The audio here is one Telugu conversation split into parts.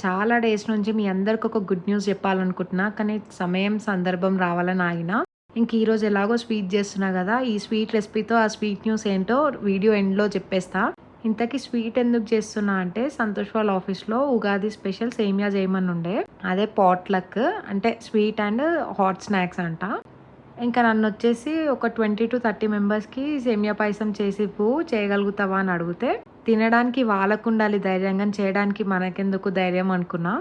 చాలా డేస్ నుంచి మీ అందరికి ఒక గుడ్ న్యూస్ చెప్పాలనుకుంటున్నా. కానీ సమయం, సందర్భం రావాలని ఆగిన. ఇంక ఈరోజు ఎలాగో స్వీట్ చేస్తున్నా కదా! ఈ స్వీట్ రెసిపీతో ఆ స్వీట్ న్యూస్ ఏంటో వీడియో ఎండ్‌లో చెప్పేస్తా. ఇంతకీ స్వీట్ ఎందుకు చేస్తున్నా అంటే సంతోష్ వాళ్ళ ఆఫీస్‌లో ఉగాది స్పెషల్ సేమియా చేయమనుండే. అదే పాట్‌లక్ అంటే స్వీట్ అండ్ హాట్ స్నాక్స్ అంట. ఇంకా నన్నొచ్చేసి ఒక 20-30 మెంబర్స్‌కి సేమియా పాయసం చేసి ఇవ్వు, చేయగలుగుతావా అని అడిగితే, తినడానికి వాళ్ళకుండాలి ధైర్యం గాని చేయడానికి మనకెందుకు ధైర్యం అనుకున్నా.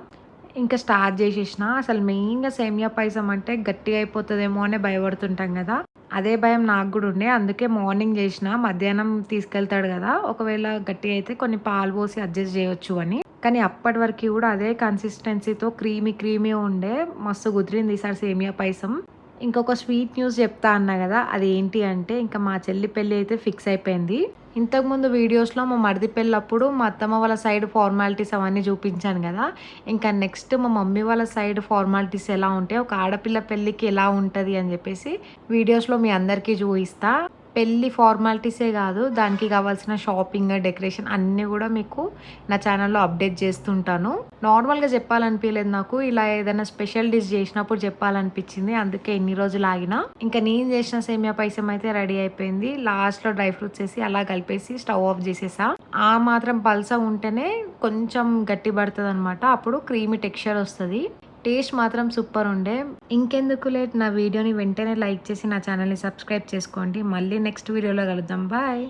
ఇంకా స్టార్ట్ చేసేసిన. అసలు మెయిన్‌గా సేమియా పాయసం అంటే గట్టిగా అయిపోతదేమో అనే భయపడుతుంటాం గదా! అదే భయం నాకు గూడా ఉండే. అందుకే మార్నింగ్ చేసిన. మధ్యాహ్నం తీసుకెళ్తాడు గదా! ఒకవేళ గట్టిగా అయితే కొన్ని పాలు పోసి అడ్జస్ట్ చేయొచ్చు అని. కానీ అప్పటి వరకి గూడా అదే కన్సిస్టెన్సీతో క్రీమీ ఉండే. మస్తు కుదిరింది ఈసారి సేమియా పాయసం. ఇంకొక స్వీట్ న్యూస్ చెప్తా అన్నా గదా! అదేంటి అంటే ఇంకా మా చెల్లి పెళ్లి అయితే ఫిక్స్ అయిపోయింది. ఇంతకుముందు వీడియోస్‌లో మా మరిది పెళ్ళప్పుడు మా అత్తమ్మ వాళ్ళ సైడ్ ఫార్మాలిటీస్ అవన్నీ చూపించాను గదా! ఇంకా నెక్స్ట్ మా మమ్మీ వాళ్ళ సైడ్ ఫార్మాలిటీస్ ఎలా ఉంటాయి, ఒక ఆడపిల్ల పెళ్ళికి ఎలా ఉంటది అని జెప్పేసి వీడియోస్‌లో మీ అందరికీ చూయిస్తా. పెళ్లి ఫార్మాలిటీసే గాదు, దానికి కావాల్సిన షాపింగ్, డెకరేషన్ అన్నీ గూడా మీకు నా ఛానల్‌లో అప్డేట్ చేస్తుంటాను. నార్మల్‌గా చెప్పాలనిపియలేదు నాకు. ఇలా ఏదైనా స్పెషల్ డిష్ చేసినప్పుడు చెప్పాలనిపించింది. అందుకే ఇన్ని రోజులు ఆగిన. ఇంకా నేను చేసిన సేమియా పాయసం అయితే రెడీ అయిపోయింది. లాస్ట్‌లో డ్రై ఫ్రూట్స్ ఏసి అలా కలిపేసి స్టవ్ ఆఫ్ చేసేసా. ఆ మాత్రం పల్చగా ఉంటేనే కొంచెం గట్టి పడతదనమాట. అప్పుడు క్రీమీ టెక్స్చర్ వస్తది. టేస్ట్ మాత్రం సూపర్ ఉండే. ఇంకెందుకు లేట్, నా వీడియోని వెంటనే లైక్ చేసి నా ఛానల్‌ని సబ్స్క్రైబ్ చేసుకోండి. మళ్ళీ నెక్స్ట్ వీడియోలో కలుద్దాం. బాయ్.